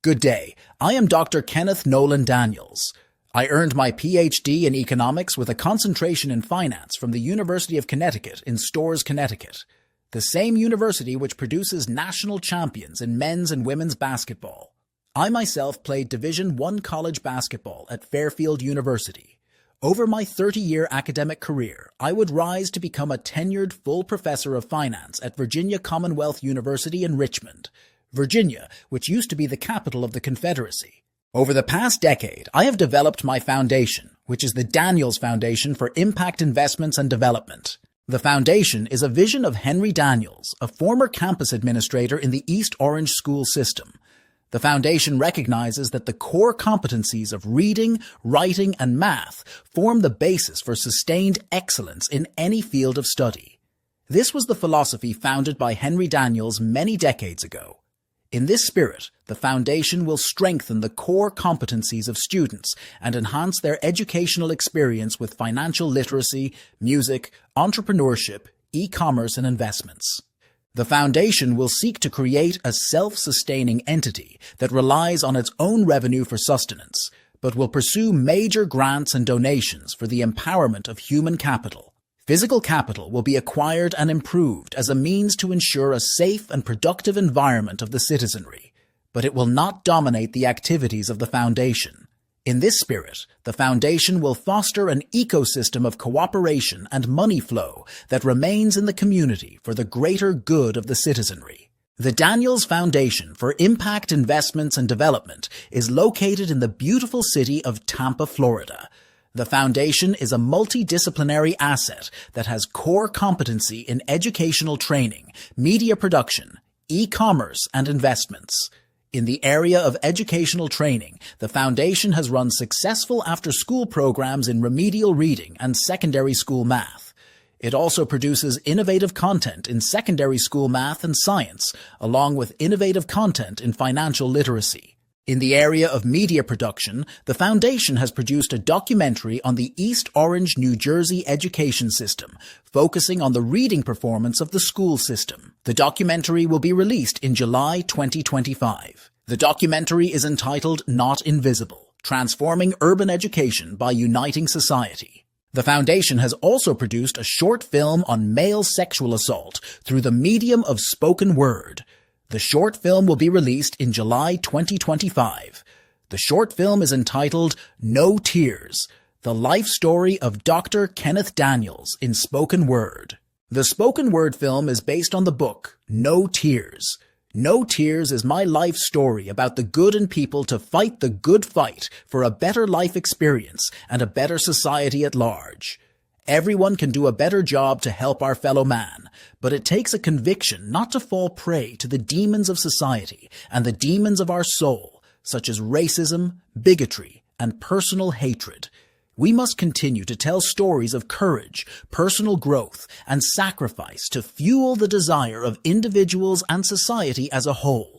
Good day. I am Dr. Kenneth Nolan Daniels. I earned my PhD in economics with a concentration in finance from the University of Connecticut in Storrs, Connecticut, the same university which produces national champions in men's and women's basketball. I myself played Division I college basketball at Fairfield University. Over my 30-year academic career, I would rise to become a tenured full professor of finance at Virginia Commonwealth University in Richmond, Virginia, which used to be the capital of the Confederacy. Over the past decade, I have developed my foundation, which is the Daniels Foundation for Impact Investments and Development. The foundation is a vision of Henry Daniels, a former campus administrator in the East Orange school system. The foundation recognizes that the core competencies of reading, writing, and math form the basis for sustained excellence in any field of study. This was the philosophy founded by Henry Daniels many decades ago. In this spirit, the foundation will strengthen the core competencies of students and enhance their educational experience with financial literacy, music, entrepreneurship, e-commerce, and investments. The foundation will seek to create a self-sustaining entity that relies on its own revenue for sustenance, but will pursue major grants and donations for the empowerment of human capital. Physical capital will be acquired and improved as a means to ensure a safe and productive environment of the citizenry, but it will not dominate the activities of the foundation. In this spirit, the foundation will foster an ecosystem of cooperation and money flow that remains in the community for the greater good of the citizenry. The Daniels Foundation for Impact Investments and Development is located in the beautiful city of Tampa, Florida. The foundation is a multidisciplinary asset that has core competency in educational training, media production, e-commerce, and investments. In the area of educational training, the foundation has run successful after-school programs in remedial reading and secondary school math. It also produces innovative content in secondary school math and science, along with innovative content in financial literacy. In the area of media production, the foundation has produced a documentary on the East Orange, New Jersey education system, focusing on the reading performance of the school system. The documentary will be released in July 2025. The documentary is entitled Not Invisible: Transforming Urban Education by Uniting Society. The foundation has also produced a short film on male sexual assault through the medium of spoken word. The short film will be released in July 2025. The short film is entitled No Tears: The Life Story of Dr. Kenneth Daniels in Spoken Word. The spoken word film is based on the book No Tears. No Tears is my life story about the good in people to fight the good fight for a better life experience and a better society at large. Everyone can do a better job to help our fellow man, but it takes a conviction not to fall prey to the demons of society and the demons of our soul, such as racism, bigotry, and personal hatred. We must continue to tell stories of courage, personal growth, and sacrifice to fuel the desire of individuals and society as a whole.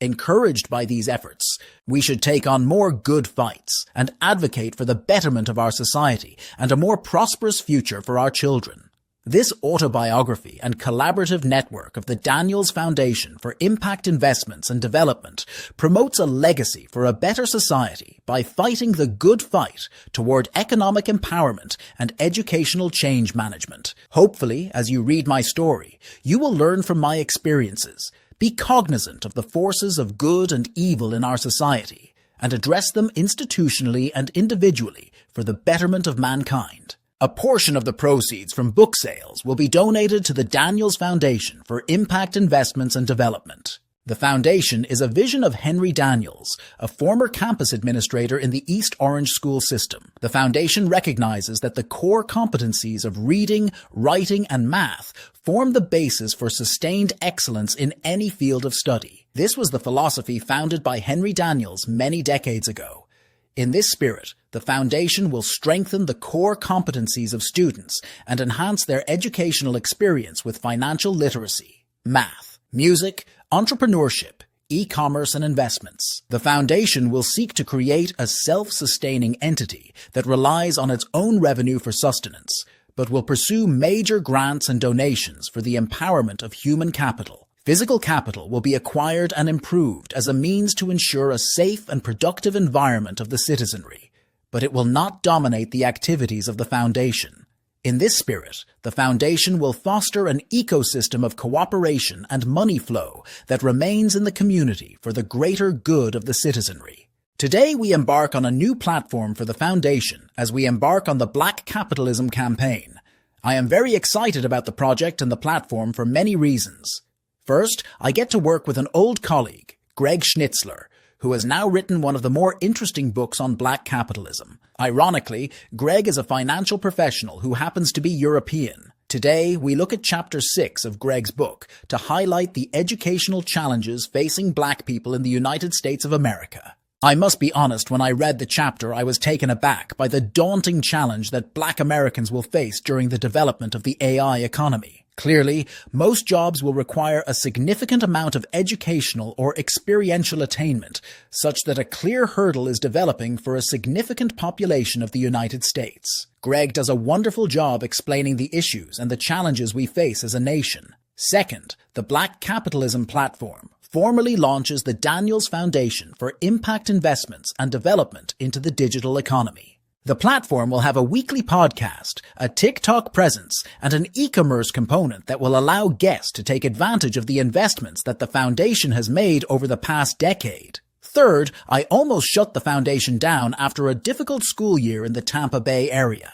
Encouraged by these efforts, we should take on more good fights and advocate for the betterment of our society and a more prosperous future for our children. This autobiography and collaborative network of the Daniels Foundation for Impact Investments and Development promotes a legacy for a better society by fighting the good fight toward economic empowerment and educational change management. Hopefully, as you read my story, you will learn from my experiences, be cognizant of the forces of good and evil in our society, and address them institutionally and individually for the betterment of mankind. A portion of the proceeds from book sales will be donated to the Daniels Foundation for Impact Investments and Development. The foundation is a vision of Henry Daniels, a former campus administrator in the East Orange school system. The foundation recognizes that the core competencies of reading, writing, and math form the basis for sustained excellence in any field of study. This was the philosophy founded by Henry Daniels many decades ago. In this spirit, the foundation will strengthen the core competencies of students and enhance their educational experience with financial literacy, math, music, entrepreneurship, e-commerce, and investments. The foundation will seek to create a self-sustaining entity that relies on its own revenue for sustenance, but will pursue major grants and donations for the empowerment of human capital. Physical capital will be acquired and improved as a means to ensure a safe and productive environment of the citizenry, but it will not dominate the activities of the Foundation. In this spirit, the Foundation will foster an ecosystem of cooperation and money flow that remains in the community for the greater good of the citizenry. Today we embark on a new platform for the Foundation as we embark on the Black Capitalism campaign. I am very excited about the project and the platform for many reasons. First, I get to work with an old colleague, Greg Schnitzler, who has now written one of the more interesting books on black capitalism. Ironically, Greg is a financial professional who happens to be European. Today, we look at Chapter 6 of Greg's book to highlight the educational challenges facing black people in the United States of America. I must be honest, when I read the chapter, I was taken aback by the daunting challenge that black Americans will face during the development of the AI economy. Clearly, most jobs will require a significant amount of educational or experiential attainment, such that a clear hurdle is developing for a significant population of the United States. Greg does a wonderful job explaining the issues and the challenges we face as a nation. Second, the Black Capitalism platform formally launches the Daniels Foundation for Impact Investments and Development into the Digital Economy. The platform will have a weekly podcast, a TikTok presence, and an e-commerce component that will allow guests to take advantage of the investments that the Foundation has made over the past decade. Third, I almost shut the Foundation down after a difficult school year in the Tampa Bay area.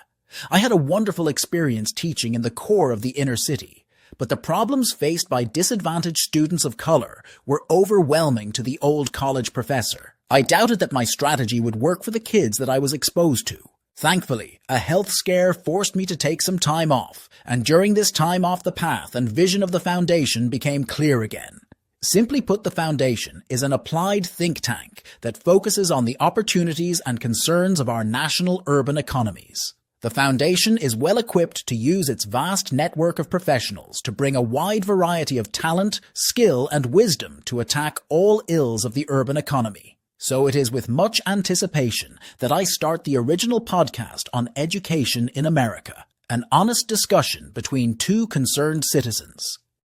I had a wonderful experience teaching in the core of the inner city, but the problems faced by disadvantaged students of color were overwhelming to the old college professor. I doubted that my strategy would work for the kids that I was exposed to. Thankfully, a health scare forced me to take some time off, and during this time off the path and vision of the Foundation became clear again. Simply put, the Foundation is an applied think tank that focuses on the opportunities and concerns of our national urban economies. The Foundation is well equipped to use its vast network of professionals to bring a wide variety of talent, skill, and wisdom to attack all ills of the urban economy. So it is with much anticipation that I start the original podcast on education in America, an honest discussion between two concerned citizens.